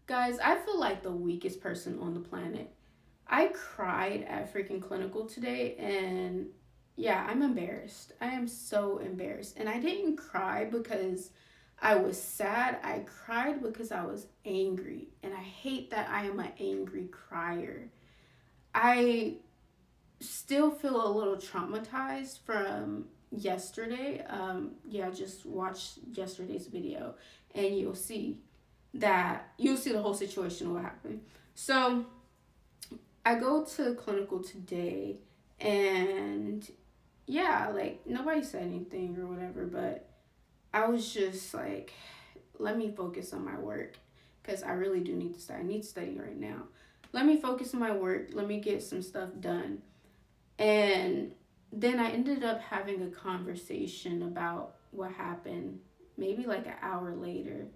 Guys, I feel like the weakest person on the planet. I cried at freaking clinical today, and yeah, I'm embarrassed. I am so embarrassed. And I didn't cry because I was sad. I cried because I was angry. And I hate that I am an angry crier. I still feel a little traumatized from yesterday. Yeah, just watch yesterday's video and you'll see the whole situation what happened. So I go to clinical today, and yeah, like nobody said anything or whatever, but I was just like, let me focus on my work because I really do need to study. I need to study right now. Let me focus on my work. Let me get some stuff done. And then I ended up having a conversation about what happened maybe like an hour later.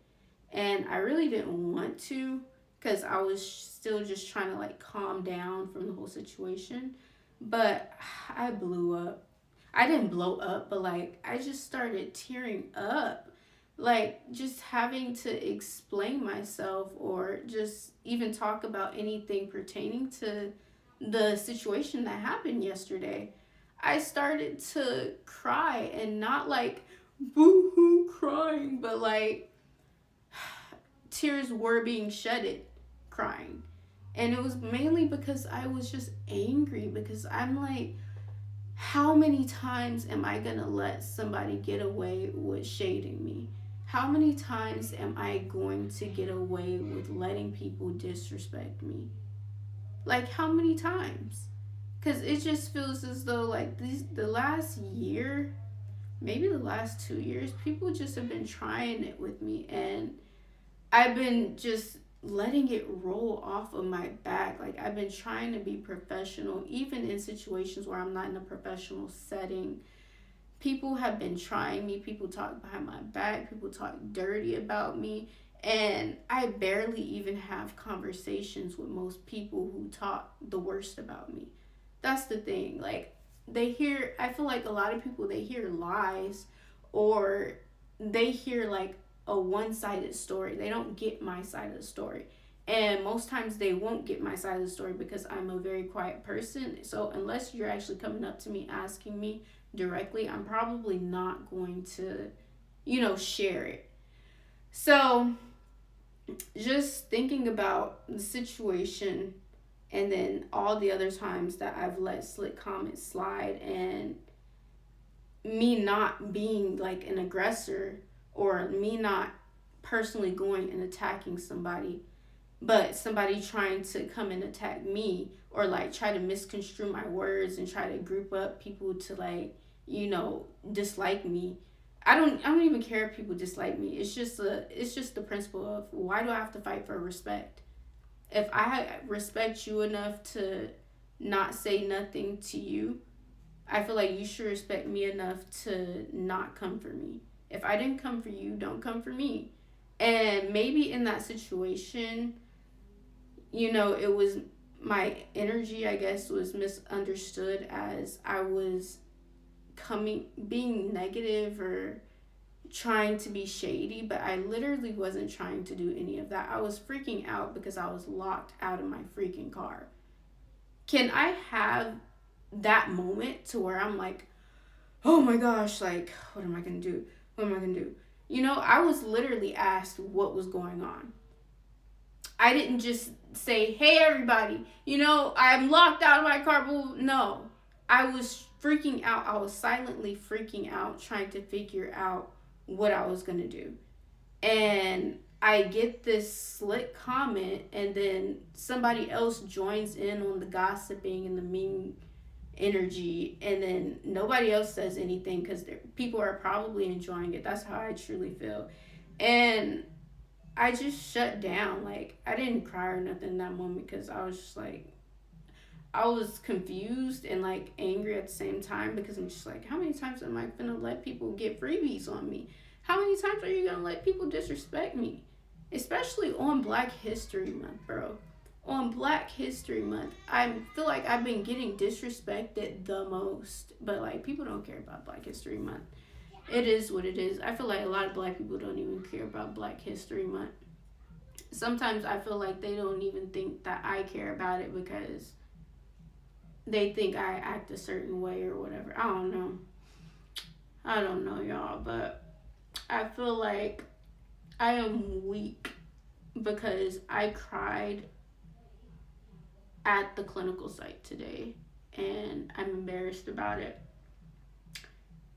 And I really didn't want to because I was still just trying to like calm down from the whole situation. But I blew up. I didn't blow up, but like I just started tearing up. Like just having to explain myself or just even talk about anything pertaining to the situation that happened yesterday. I started to cry, and not like boo hoo crying, but like tears were being shedded crying. And it was mainly because I was just angry because I'm like, how many times am I gonna let somebody get away with shading me? How many times am I going to get away with letting people disrespect me? Like, how many times? Because it just feels as though, like, the last year, maybe the last 2 years, people just have been trying it with me. And I've been just letting it roll off of my back. Like, I've been trying to be professional, even in situations where I'm not in a professional setting. People have been trying me. People talk behind my back. People talk dirty about me. And I barely even have conversations with most people who talk the worst about me. That's the thing. Like, I feel like a lot of people, they hear lies, or they hear like a one sided story. They don't get my side of the story. And most times they won't get my side of the story because I'm a very quiet person. So unless you're actually coming up to me asking me directly, I'm probably not going to, share it. So just thinking about the situation, and then all the other times that I've let slick comments slide, and me not being like an aggressor, or me not personally going and attacking somebody, but somebody trying to come and attack me, or like try to misconstrue my words and try to group up people to like, dislike me. I don't even care if people dislike me. It's just the principle of, why do I have to fight for respect? If I respect you enough to not say nothing to you, I feel like you should respect me enough to not come for me. If I didn't come for you, don't come for me. And maybe in that situation, it was my energy, I guess, was misunderstood as I was being negative or trying to be shady, but I literally wasn't trying to do any of that. I was freaking out because I was locked out of my freaking car. Can I have that moment to where I'm like, oh my gosh, like, what am I gonna do? What am I gonna do? I was literally asked what was going on. I didn't just say, hey, everybody, I'm locked out of my car. No, I was freaking out. I was silently freaking out, trying to figure out what I was going to do. And I get this slick comment, and then somebody else joins in on the gossiping and the mean energy, and then nobody else says anything because people are probably enjoying it. That's how I truly feel. And I just shut down. Like, I didn't cry or nothing in that moment because I was just like, I was confused and like angry at the same time, because I'm just like, how many times am I gonna let people get freebies on me? How many times are you gonna let people disrespect me? Especially on Black History Month, bro. On Black History Month, I feel like I've been getting disrespected the most. But like, people don't care about Black History Month. It is what it is. I feel like a lot of Black people don't even care about Black History Month. sometimes I feel like they don't even think that I care about it because they think I act a certain way or whatever. I don't know. I don't know, y'all, but I feel like I am weak because I cried at the clinical site today and I'm embarrassed about it.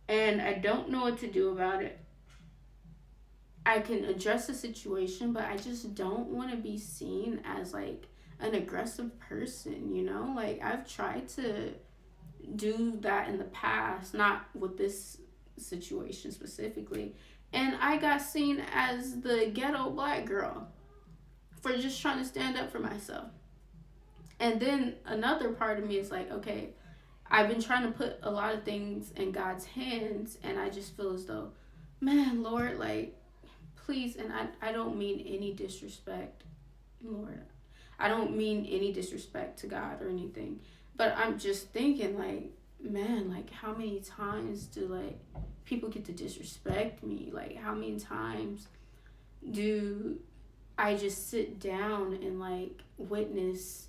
And I don't know what to do about it. I can address the situation, but I just don't want to be seen as like an aggressive person, you know? Like, I've tried to do that in the past, not with this situation specifically. And I got seen as the ghetto black girl for just trying to stand up for myself. And then another part of me is like, okay, I've been trying to put a lot of things in God's hands, and I just feel as though, man, Lord, like, please, and I don't mean any disrespect, Lord. I don't mean any disrespect to God or anything, but I'm just thinking, like, man, like, how many times do, like, people get to disrespect me? Like, how many times do I just sit down and, like, witness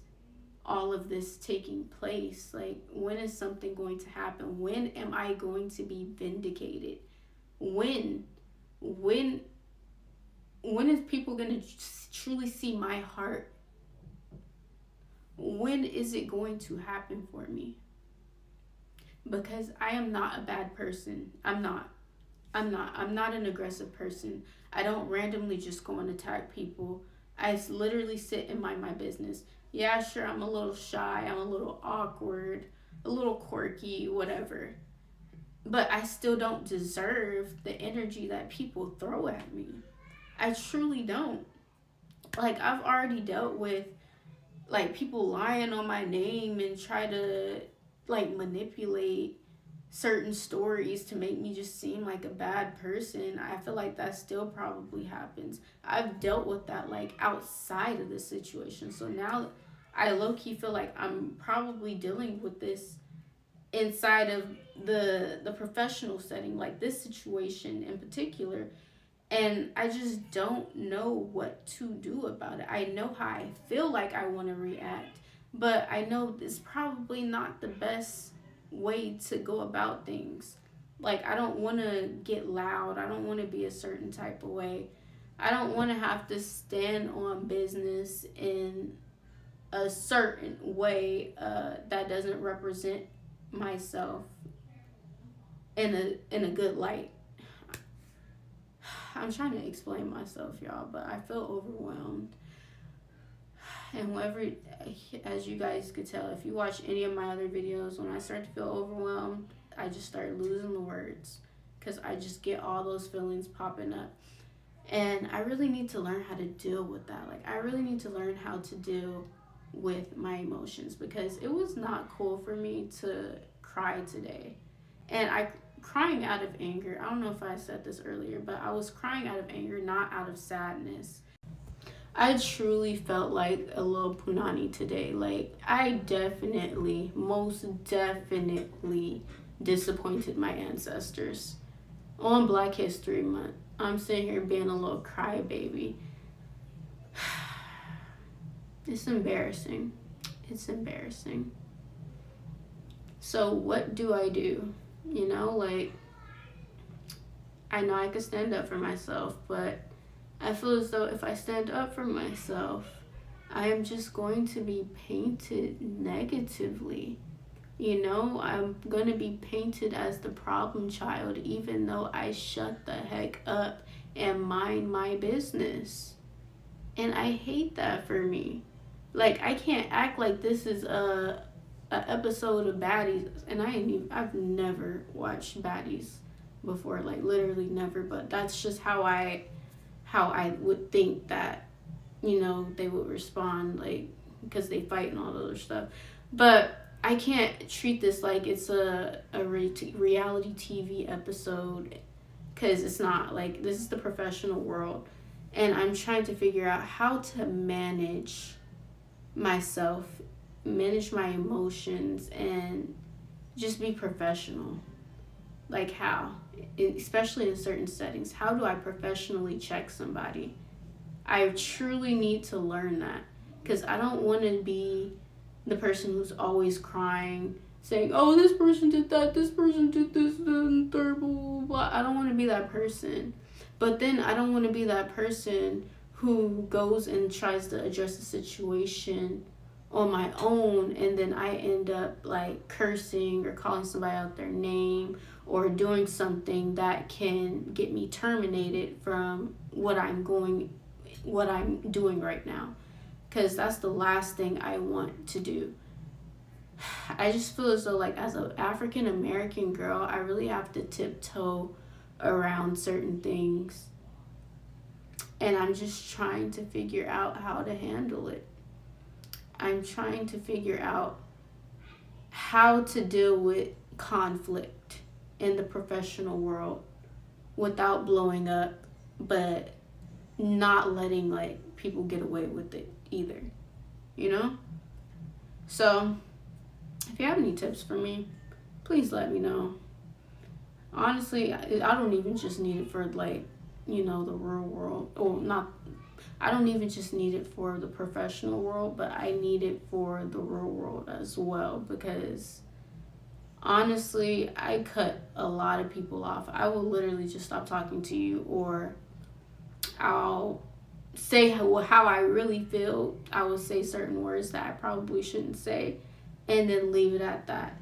all of this taking place? Like, when is something going to happen? When am I going to be vindicated? When is people going to truly see my heart? When is it going to happen for me? Because I am not a bad person. I'm not an aggressive person. I don't randomly just go and attack people. I literally sit and mind my business. Yeah, sure, I'm a little shy, I'm a little awkward, a little quirky, whatever. But I still don't deserve the energy that people throw at me. I truly don't. Like, I've already dealt with, like, people lying on my name and try to, like, manipulate certain stories to make me just seem like a bad person. I feel like that still probably happens. I've dealt with that, like, outside of this situation. So now I low-key feel like I'm probably dealing with this inside of the professional setting, like this situation in particular. And I just don't know what to do about it. I know how I feel like I want to react, but I know it's probably not the best way to go about things. Like, I don't want to get loud. I don't want to be a certain type of way. I don't want to have to stand on business in a certain way that doesn't represent myself in a good light. I'm trying to explain myself, y'all, but I feel overwhelmed. And whoever, as you guys could tell, if you watch any of my other videos, when I start to feel overwhelmed, I just start losing the words because I just get all those feelings popping up. And I really need to learn how to deal with that. Like, I really need to learn how to deal with my emotions because it was not cool for me to cry today. And crying out of anger. I don't know if I said this earlier, but I was crying out of anger, not out of sadness. I truly felt like a little punani today. Like, I definitely, most definitely disappointed my ancestors. On Black History Month, I'm sitting here being a little crybaby. It's embarrassing. It's embarrassing. So what do I do? You know, like, I know I could stand up for myself, but I feel as though if I stand up for myself, I am just going to be painted negatively. You know, I'm going to be painted as the problem child, even though I shut the heck up and mind my business. And I hate that for me. Like, I can't act like this is a episode of Baddies, and I've never watched Baddies before, like, literally never, but that's just how I would think that, you know, they would respond, like, because they fight and all that other stuff. But I can't treat this like it's a reality TV episode, because it's not. Like, this is the professional world, and I'm trying to figure out how to manage myself, manage my emotions, and just be professional. Like, how? Especially in certain settings. How do I professionally check somebody? I truly need to learn that, because I don't want to be the person who's always crying, saying, "Oh, this person did that, this person did this, and third, blah, blah, blah." I don't want to be that person. But then I don't want to be that person who goes and tries to address the situation on my own, and then I end up like cursing or calling somebody out their name or doing something that can get me terminated from what I'm doing right now, because that's the last thing I want to do. I just feel as though, like, as an African American girl, I really have to tiptoe around certain things, and I'm just trying to figure out how to handle it. I'm trying to figure out how to deal with conflict in the professional world without blowing up, but not letting like people get away with it either, you know? So, if you have any tips for me, please let me know. Honestly, I don't even just need it for like, the real world, or not. I don't even just need it for the professional world, but I need it for the real world as well, because honestly, I cut a lot of people off. I will literally just stop talking to you, or I'll say how I really feel. I will say certain words that I probably shouldn't say, and then leave it at that.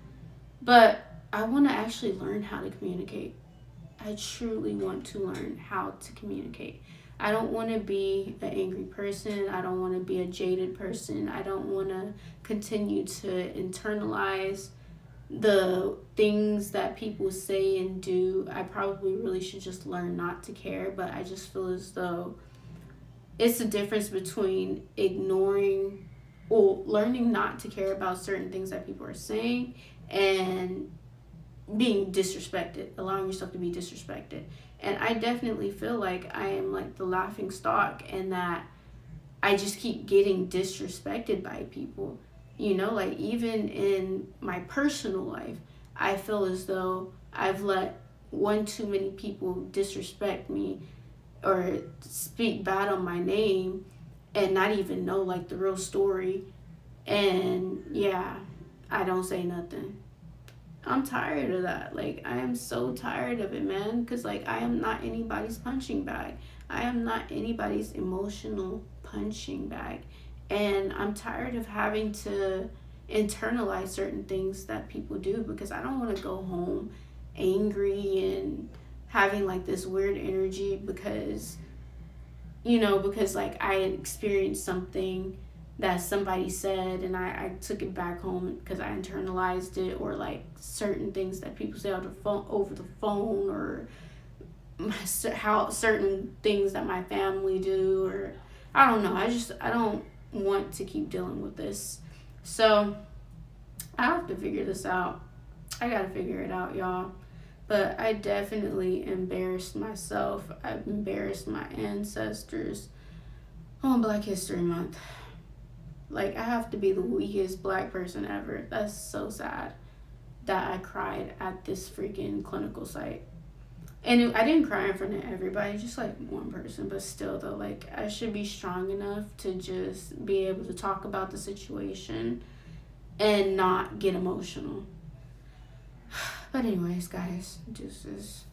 But I want to actually learn how to communicate. I truly want to learn how to communicate. I don't want to be an angry person. I don't want to be a jaded person. I don't want to continue to internalize the things that people say and do. I probably really should just learn not to care, but I just feel as though it's a difference between ignoring or learning not to care about certain things that people are saying, and being disrespected, allowing yourself to be disrespected. And I definitely feel like I am like the laughing stock, and that I just keep getting disrespected by people. Like, even in my personal life, I feel as though I've let one too many people disrespect me or speak bad on my name and not even know like the real story. And yeah, I don't say nothing. I'm tired of that. Like, I am so tired of it, man. Because, like, I am not anybody's punching bag. I am not anybody's emotional punching bag. And I'm tired of having to internalize certain things that people do, because I don't want to go home angry and having, like, this weird energy because like, I had experienced something that somebody said, and I took it back home because I internalized it, or like certain things that people say over the phone, or how certain things that my family do, or I don't know. I don't want to keep dealing with this. So I have to figure this out. I gotta figure it out, y'all. But I definitely embarrassed myself. I've embarrassed my ancestors on Black History Month. Like, I have to be the weakest Black person ever. That's so sad that I cried at this freaking clinical site. And I didn't cry in front of everybody, just like one person. But still, though, like, I should be strong enough to just be able to talk about the situation and not get emotional. But anyways, guys, deuces.